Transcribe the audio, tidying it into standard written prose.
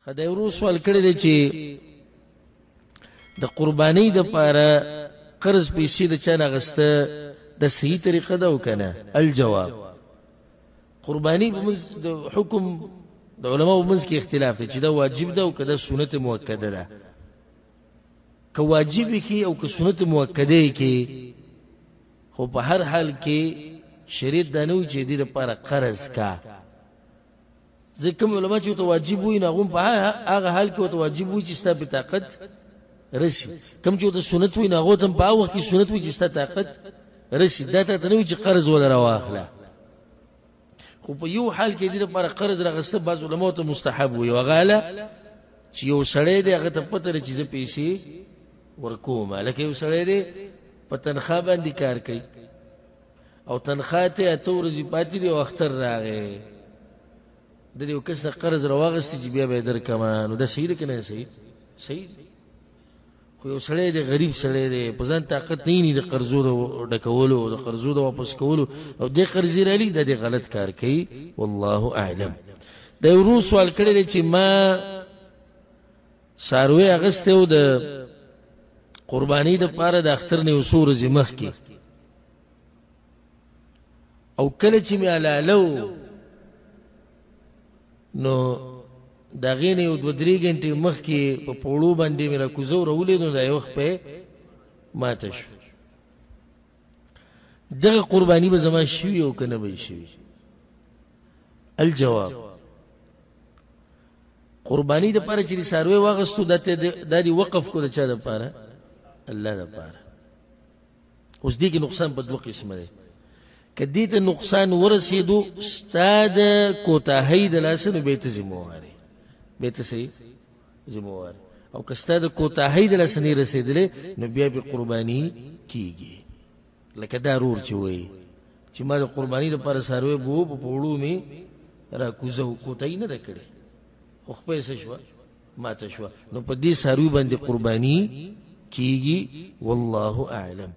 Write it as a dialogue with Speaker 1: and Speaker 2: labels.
Speaker 1: خدای ورو سوال کړی دی چې د قربانۍ دپاره قرض پیسې د چا نه اخیسته د صحیح طریقه ده او که نه؟ الجواب قرباني په منځ د حکم د علماو منځ کې اختلاف دی چې دا واجب ده او که دا سنت مؤکده ده. که واجب کې او که سنت مؤکده کې، خو په هر حال کې شریعت دا نه وي چې دې دپاره قرض کا. ځکه کوم علما چې ورته واجب وي نو هغه په هغه حال کې ورته واجب وي چې ستا په طاقت رسي، کوم چې ورته سنت وي نو هغه ته په هغه وخت کې سنت وي چې ستا طاقت رسي. دا ته نه وي چې قرض ولره واخله. خو په یو حال کې دې لپاره قرض راغسته بعض علماو ته مستحب وي، هغه چې یو سړی دی هغه ته پته لري چې زه پیسې ورکوم. لکه یو سړی دی په تنخواه باندې کار کوي او تنخواه ته اته ورځې پاتې دي او اختر راغی، د دې یو کس نه قرض راواغستې چې بیا به یې درکمه، نو دا صحیح ده که نه صحیح؟ صحیح دی. خو یو سړی دی غریب سړی دی په ځان طاقت نه ویني د قرضو د ډکولو د قرضو د واپس کولو او دې قرضې رالي، دا دې غلط کار کوي. والله اعلم. د یو ورور سوال کړی دی چې ما څاروی اخیستی و د قربانۍ دپاره د اختر نه یو څو ورځې مخکې، او کله چې مې حلاله نو د هغې نه یو دوه درې ګنټې مخکې په پوړو باندې مې راکوزه راولید، نو دا یو وخت به ماته شو. دغه قرباني به زما شوي او که نه به یې شوي؟ الجواب قرباني دپاره چې د څاروی واخیستو دا دې وقف کو د چا دپاره؟ الله دپاره. اوس دې کې نقصان په دوه قسمه دی. که دې ته نقصان ورسېدو ستا د کوتاهۍ د لاسه نو به یې ته ذموار یې، به یې ته صحیح ذموار یې. او که ستا د کوتاهۍ د لاسه نه یې رسېدلی نو بیا به قرباني کېږي. لکه دا رور چې وایي چې ما د قربانۍ دپاره څاروی به و په پوړو مې راکوزه و، کوتاهي نه ده کړې خو خپه یې څه شوه ماته شوه، نو په دې څاروي باندې قرباني کېږي. والله اعلم.